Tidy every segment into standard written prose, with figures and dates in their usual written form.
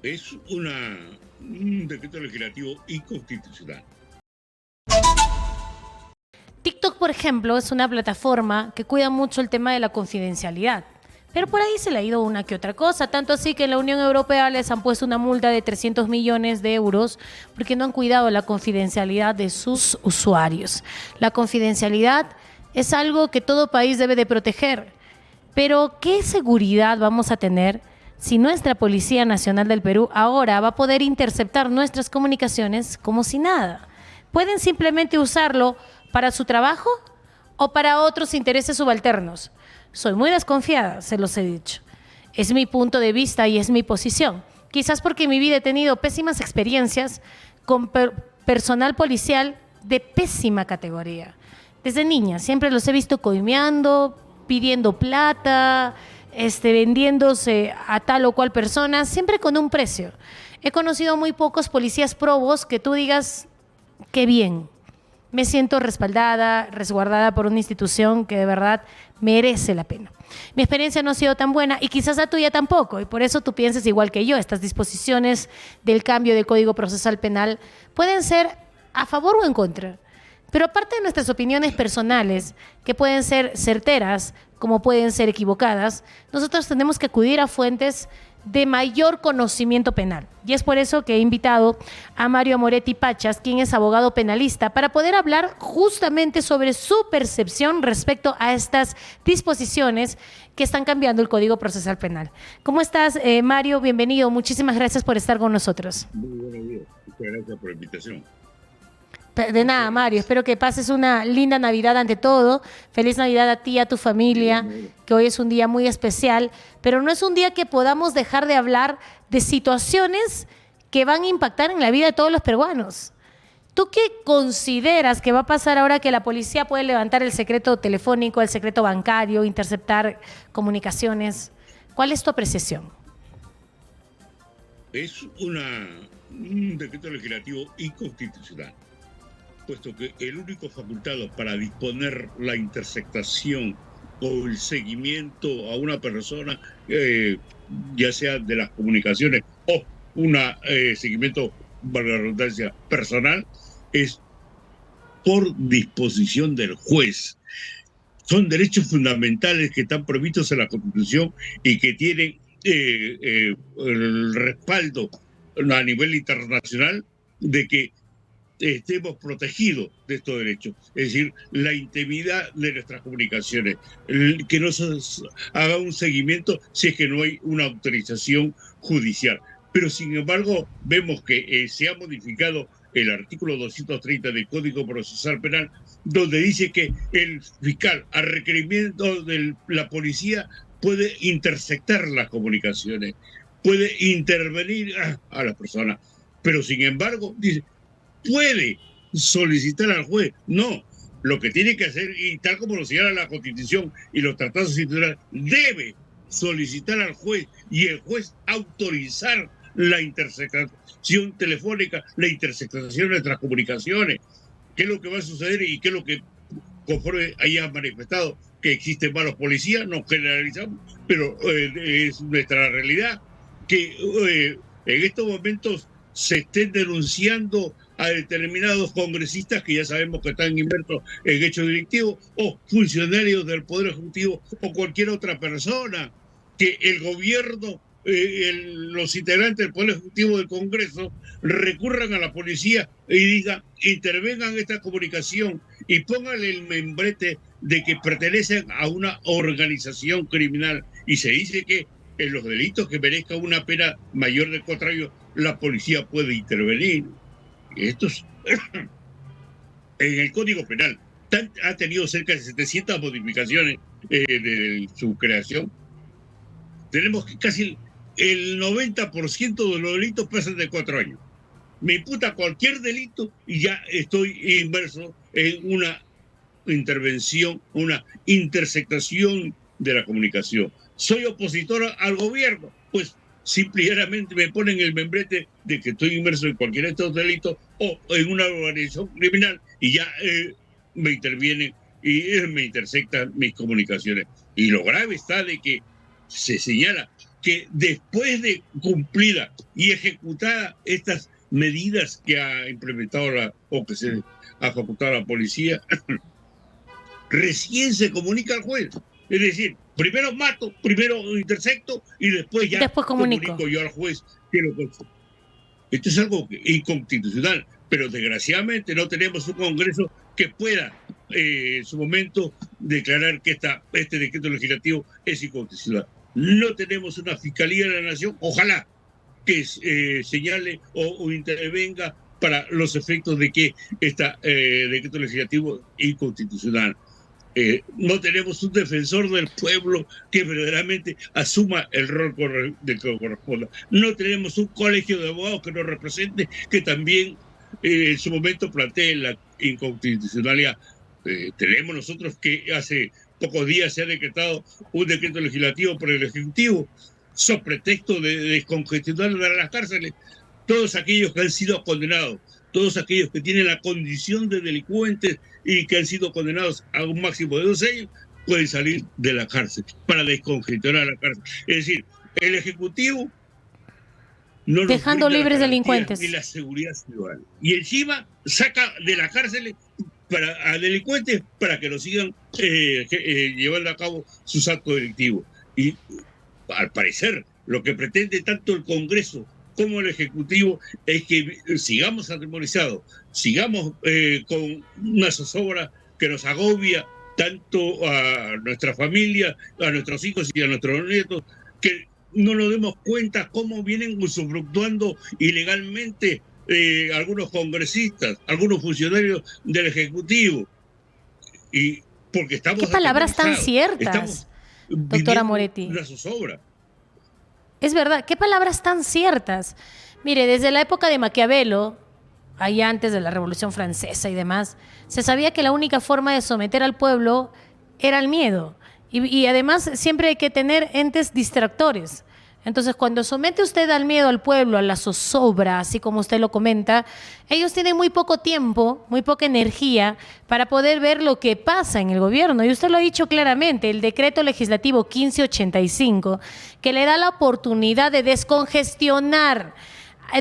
Es un decreto legislativo inconstitucional. TikTok, por ejemplo, es una plataforma que cuida mucho el tema de la confidencialidad. Pero por ahí se le ha ido una que otra cosa, tanto así que en la Unión Europea les han puesto una multa de 300 millones de euros porque no han cuidado la confidencialidad de sus usuarios. La confidencialidad es algo que todo país debe de proteger. Pero, ¿qué seguridad vamos a tener si nuestra Policía Nacional del Perú ahora va a poder interceptar nuestras comunicaciones como si nada? Pueden simplemente usarlo para su trabajo o para otros intereses subalternos. Soy muy desconfiada, se los he dicho. Es mi punto de vista y es mi posición. Quizás porque en mi vida he tenido pésimas experiencias con personal policial de pésima categoría. Desde niña siempre los he visto coimeando, pidiendo plata, vendiéndose a tal o cual persona, siempre con un precio. He conocido muy pocos policías probos que tú digas, qué bien. Me siento respaldada, resguardada por una institución que de verdad merece la pena. Mi experiencia no ha sido tan buena y quizás la tuya tampoco, y por eso tú piensas igual que yo. Estas disposiciones del cambio del Código Procesal Penal pueden ser a favor o en contra. Pero aparte de nuestras opiniones personales, que pueden ser certeras como pueden ser equivocadas, nosotros tenemos que acudir a fuentes de mayor conocimiento penal. Y es por eso que he invitado a Mario Moretti Pachas, quien es abogado penalista, para poder hablar justamente sobre su percepción respecto a estas disposiciones que están cambiando el Código Procesal Penal. ¿Cómo estás, Mario? Bienvenido. Muchísimas gracias por estar con nosotros. Muy buenos días. Muchas gracias por la invitación. De nada, Mario. Espero que pases una linda Navidad ante todo. Feliz Navidad a ti y a tu familia, que hoy es un día muy especial, pero no es un día que podamos dejar de hablar de situaciones que van a impactar en la vida de todos los peruanos. ¿Tú qué consideras que va a pasar ahora que la policía puede levantar el secreto telefónico, el secreto bancario, interceptar comunicaciones? ¿Cuál es tu apreciación? Es un decreto legislativo inconstitucional, puesto que el único facultado para disponer la interceptación o el seguimiento a una persona, ya sea de las comunicaciones o un seguimiento, valga la redundancia, personal, es por disposición del juez. Son derechos fundamentales que están previstos en la Constitución y que tienen el respaldo a nivel internacional de que estemos protegidos de estos derechos, es decir, la intimidad de nuestras comunicaciones, que no se haga un seguimiento si es que no hay una autorización judicial. Pero sin embargo, vemos que se ha modificado el artículo 230 del Código Procesal Penal, donde dice que el fiscal, a requerimiento de la policía, puede interceptar las comunicaciones, puede intervenir a la persona, pero sin embargo, dice, puede solicitar al juez. No, lo que tiene que hacer, y tal como lo señala la Constitución y los tratados internacionales, debe solicitar al juez y el juez autorizar la interceptación telefónica, la interceptación de nuestras comunicaciones. ¿Qué es lo que va a suceder y qué es lo que, conforme haya manifestado que existen malos policías? No generalizamos, pero es nuestra realidad que en estos momentos se estén denunciando a determinados congresistas que ya sabemos que están inmersos en hechos delictivos, o funcionarios del Poder Ejecutivo, o cualquier otra persona, que el gobierno, los integrantes del Poder Ejecutivo del Congreso recurran a la policía y digan, intervengan esta comunicación y pónganle el membrete de que pertenecen a una organización criminal. Y se dice que en los delitos que merezcan una pena mayor de 4 años, la policía puede intervenir. Esto es, en el Código Penal ha tenido cerca de 700 modificaciones de su creación. Tenemos que casi el 90% de los delitos pasan de 4 años. Me imputa cualquier delito y ya estoy inmerso en una intervención, una interceptación de la comunicación. Soy opositor al gobierno, pues simplemente me ponen el membrete de que estoy inmerso en cualquiera de estos delitos o en una organización criminal y ya me intervienen y me interceptan mis comunicaciones. Y lo grave está de que se señala que después de cumplida y ejecutada estas medidas que ha implementado o que se ha facultado la policía, recién se comunica al juez. Es decir, primero mato, primero intercepto y después ya comunico yo al juez que lo consume. Esto es algo inconstitucional, pero desgraciadamente no tenemos un Congreso que pueda en su momento declarar que este decreto legislativo es inconstitucional. No tenemos una Fiscalía de la Nación, ojalá que señale o intervenga para los efectos de que este decreto legislativo es inconstitucional. No tenemos un defensor del pueblo que verdaderamente asuma el rol que corresponda. No tenemos un colegio de abogados que nos represente, que también en su momento plantee la inconstitucionalidad. Tenemos nosotros que hace pocos días se ha decretado un decreto legislativo por el Ejecutivo, sobre pretexto de descongestionar las cárceles. Todos aquellos que han sido condenados, todos aquellos que tienen la condición de delincuentes y que han sido condenados a un máximo de 12 años, pueden salir de la cárcel para descongestionar la cárcel. Es decir, el Ejecutivo no nos dejando libres delincuentes y la seguridad ciudadana. Y encima saca de la cárcel a delincuentes para que lo sigan llevando a cabo sus actos delictivos. Y al parecer lo que pretende tanto el Congreso como el Ejecutivo es que sigamos atemorizados, sigamos con una zozobra que nos agobia tanto a nuestra familia, a nuestros hijos y a nuestros nietos, que no nos demos cuenta cómo vienen usufructuando ilegalmente algunos congresistas, algunos funcionarios del Ejecutivo. Y porque estamos... ¿Qué palabras tan ciertas, doctora Moretti? Una zozobra. Es verdad, qué palabras tan ciertas. Mire, desde la época de Maquiavelo, ahí antes de la Revolución Francesa y demás, se sabía que la única forma de someter al pueblo era el miedo. Y además siempre hay que tener entes distractores. Entonces, cuando somete usted al miedo al pueblo, a la zozobra, así como usted lo comenta, ellos tienen muy poco tiempo, muy poca energía para poder ver lo que pasa en el gobierno. Y usted lo ha dicho claramente, el decreto legislativo 1585, que le da la oportunidad de descongestionar,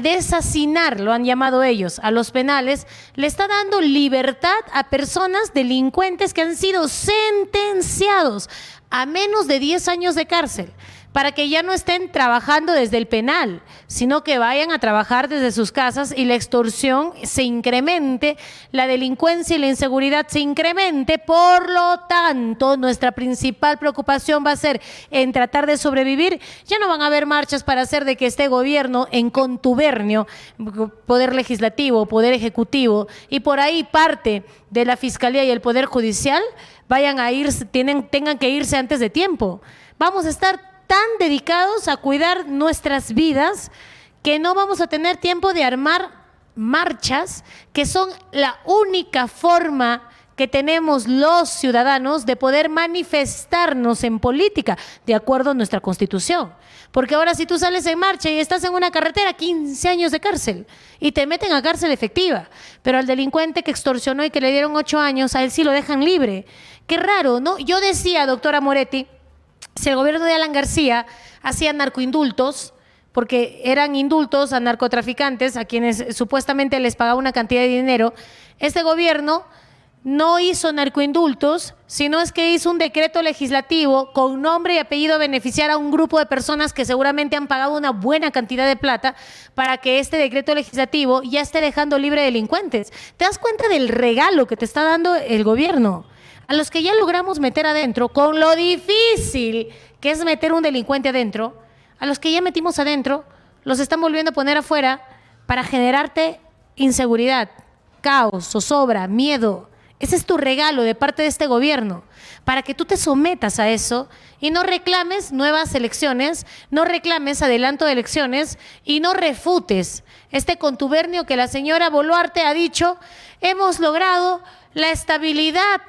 desasinar, lo han llamado ellos, a los penales, le está dando libertad a personas delincuentes que han sido sentenciados a menos de 10 años de cárcel, para que ya no estén trabajando desde el penal, sino que vayan a trabajar desde sus casas y la extorsión se incremente, la delincuencia y la inseguridad se incremente. Por lo tanto, nuestra principal preocupación va a ser en tratar de sobrevivir. Ya no van a haber marchas para hacer de que este gobierno en contubernio, poder legislativo, poder ejecutivo, y por ahí parte de la Fiscalía y el Poder Judicial, vayan a irse, tengan que irse antes de tiempo. Vamos a estar tan dedicados a cuidar nuestras vidas que no vamos a tener tiempo de armar marchas, que son la única forma que tenemos los ciudadanos de poder manifestarnos en política, de acuerdo a nuestra Constitución. Porque ahora si tú sales en marcha y estás en una carretera, 15 años de cárcel, y te meten a cárcel efectiva. Pero al delincuente que extorsionó y que le dieron 8 años, a él sí lo dejan libre. Qué raro, ¿no? Yo decía, doctora Moretti, si el gobierno de Alan García hacía narcoindultos, porque eran indultos a narcotraficantes a quienes supuestamente les pagaba una cantidad de dinero, este gobierno no hizo narcoindultos, sino es que hizo un decreto legislativo con nombre y apellido a beneficiar a un grupo de personas que seguramente han pagado una buena cantidad de plata para que este decreto legislativo ya esté dejando libre delincuentes. ¿Te das cuenta del regalo que te está dando el gobierno? A los que ya logramos meter adentro, con lo difícil que es meter un delincuente adentro, a los que ya metimos adentro, los están volviendo a poner afuera para generarte inseguridad, caos, zozobra, miedo. Ese es tu regalo de parte de este gobierno, para que tú te sometas a eso y no reclames nuevas elecciones, no reclames adelanto de elecciones y no refutes este contubernio que la señora Boluarte ha dicho: hemos logrado la estabilidad,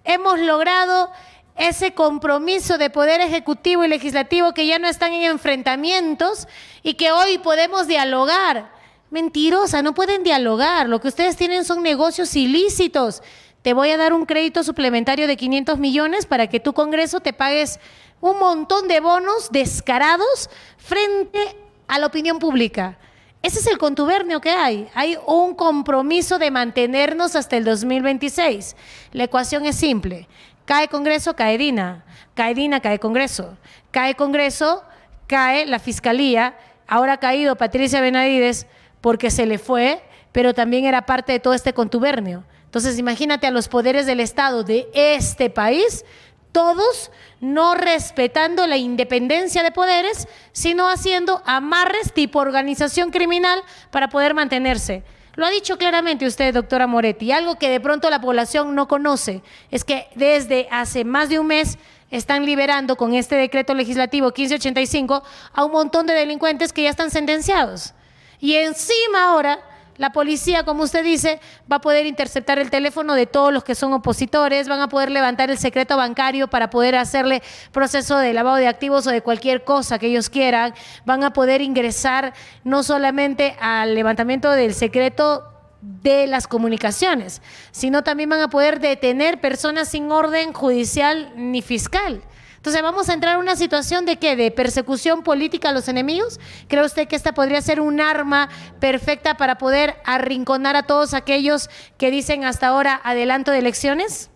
hemos logrado ese compromiso de poder ejecutivo y legislativo, que ya no están en enfrentamientos y que hoy podemos dialogar. Mentirosa, no pueden dialogar. Lo que ustedes tienen son negocios ilícitos. Te voy a dar un crédito suplementario de 500 millones para que tu Congreso te pagues un montón de bonos descarados frente a la opinión pública. Ese es el contubernio que hay. Hay un compromiso de mantenernos hasta el 2026. La ecuación es simple. Cae Congreso, cae Dina. Cae Dina, cae Congreso. Cae Congreso, cae la Fiscalía. Ahora ha caído Patricia Benavides porque se le fue, pero también era parte de todo este contubernio. Entonces, imagínate a los poderes del Estado de este país, todos no respetando la independencia de poderes, sino haciendo amarres tipo organización criminal para poder mantenerse. Lo ha dicho claramente usted, doctora Moretti. Algo que de pronto la población no conoce es que desde hace más de un mes están liberando con este decreto legislativo 1585 a un montón de delincuentes que ya están sentenciados. Y encima ahora la policía, como usted dice, va a poder interceptar el teléfono de todos los que son opositores, van a poder levantar el secreto bancario para poder hacerle proceso de lavado de activos o de cualquier cosa que ellos quieran, van a poder ingresar no solamente al levantamiento del secreto de las comunicaciones, sino también van a poder detener personas sin orden judicial ni fiscal. Entonces, ¿vamos a entrar en una situación de qué? ¿De persecución política a los enemigos? ¿Cree usted que esta podría ser un arma perfecta para poder arrinconar a todos aquellos que dicen hasta ahora adelanto de elecciones?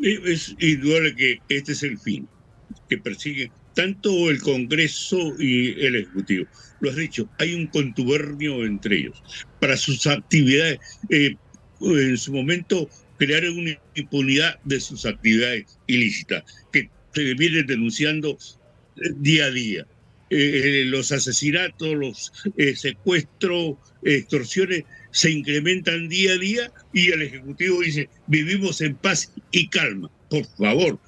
Es indudable que este es el fin que persigue tanto el Congreso y el Ejecutivo. Lo has dicho, hay un contubernio entre ellos. Para sus actividades, en su momento, crear una impunidad de sus actividades ilícitas, que se vienen denunciando día a día. Los asesinatos, los secuestros, extorsiones se incrementan día a día y el Ejecutivo dice, vivimos en paz y calma. Por favor,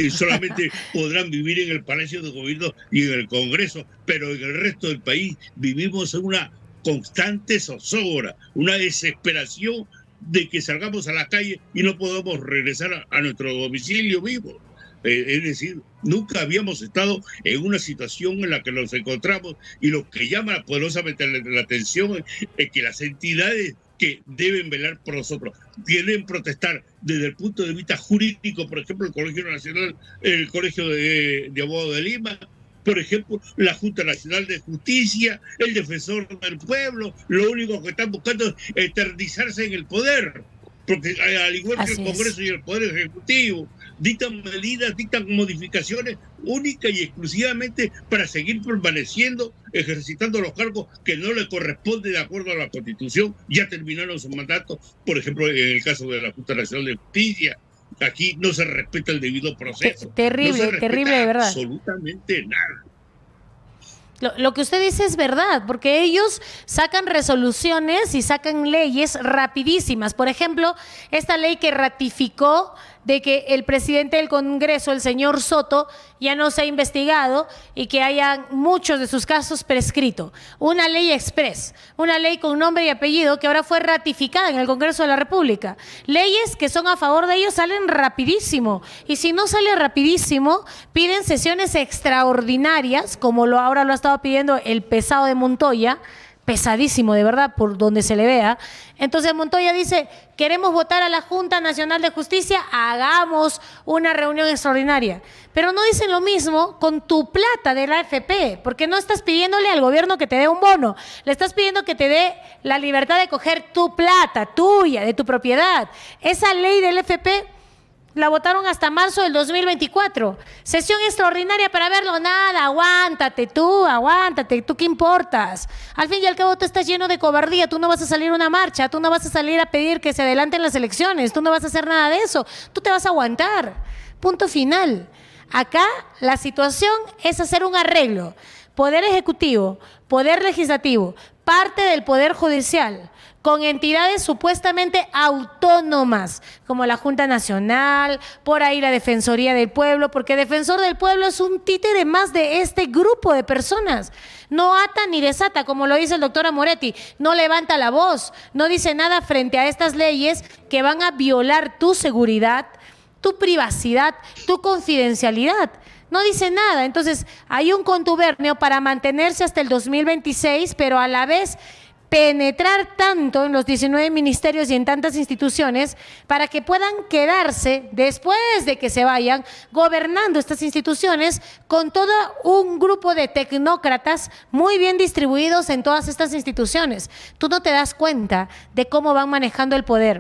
solamente podrán vivir en el Palacio de Gobierno y en el Congreso, pero en el resto del país vivimos en una constante zozobra, una desesperación de que salgamos a la calle y no podamos regresar a nuestro domicilio vivo. Es decir, nunca habíamos estado en una situación en la que nos encontramos, y lo que llama poderosamente la atención es que las entidades que deben velar por nosotros deben protestar desde el punto de vista jurídico, por ejemplo, el Colegio Nacional, el Colegio de Abogados de Lima, por ejemplo, la Junta Nacional de Justicia, el Defensor del Pueblo. Lo único que están buscando es eternizarse en el poder, porque al igual que el Congreso y el Poder Ejecutivo, dictan medidas, dictan modificaciones únicas y exclusivamente para seguir permaneciendo, ejercitando los cargos que no le corresponden de acuerdo a la Constitución. Ya terminaron su mandato, por ejemplo, en el caso de la Junta Nacional de Justicia. Aquí no se respeta el debido proceso. Terrible, no terrible, de verdad. Absolutamente nada. Lo que usted dice es verdad, porque ellos sacan resoluciones y sacan leyes rapidísimas. Por ejemplo, esta ley que ratificó de que el presidente del Congreso, el señor Soto, ya no se ha investigado y que hayan muchos de sus casos prescrito. Una ley express, una ley con nombre y apellido que ahora fue ratificada en el Congreso de la República. Leyes que son a favor de ellos salen rapidísimo, y si no sale rapidísimo, piden sesiones extraordinarias, como ahora lo ha estado pidiendo el pesado de Montoya, pesadísimo de verdad por donde se le vea. Entonces Montoya dice, queremos votar a la Junta Nacional de Justicia, hagamos una reunión extraordinaria. Pero no dicen lo mismo con tu plata de la AFP, porque no estás pidiéndole al gobierno que te dé un bono, le estás pidiendo que te dé la libertad de coger tu plata, tuya, de tu propiedad. Esa ley del AFP la votaron hasta marzo del 2024. Sesión extraordinaria para verlo, nada, aguántate, tú qué importas. Al fin y al cabo tú estás lleno de cobardía, tú no vas a salir a una marcha, tú no vas a salir a pedir que se adelanten las elecciones, tú no vas a hacer nada de eso, tú te vas a aguantar. Punto final. Acá la situación es hacer un arreglo. Poder Ejecutivo, Poder Legislativo, parte del Poder Judicial, con entidades supuestamente autónomas, como la Junta Nacional, por ahí la Defensoría del Pueblo, porque Defensor del Pueblo es un títere más de este grupo de personas. No ata ni desata, como lo dice el doctor Moretti, no levanta la voz, no dice nada frente a estas leyes que van a violar tu seguridad, tu privacidad, tu confidencialidad. No dice nada. Entonces, hay un contubernio para mantenerse hasta el 2026, pero a la vez penetrar tanto en los 19 ministerios y en tantas instituciones para que puedan quedarse, después de que se vayan, gobernando estas instituciones con todo un grupo de tecnócratas muy bien distribuidos en todas estas instituciones. Tú no te das cuenta de cómo van manejando el poder.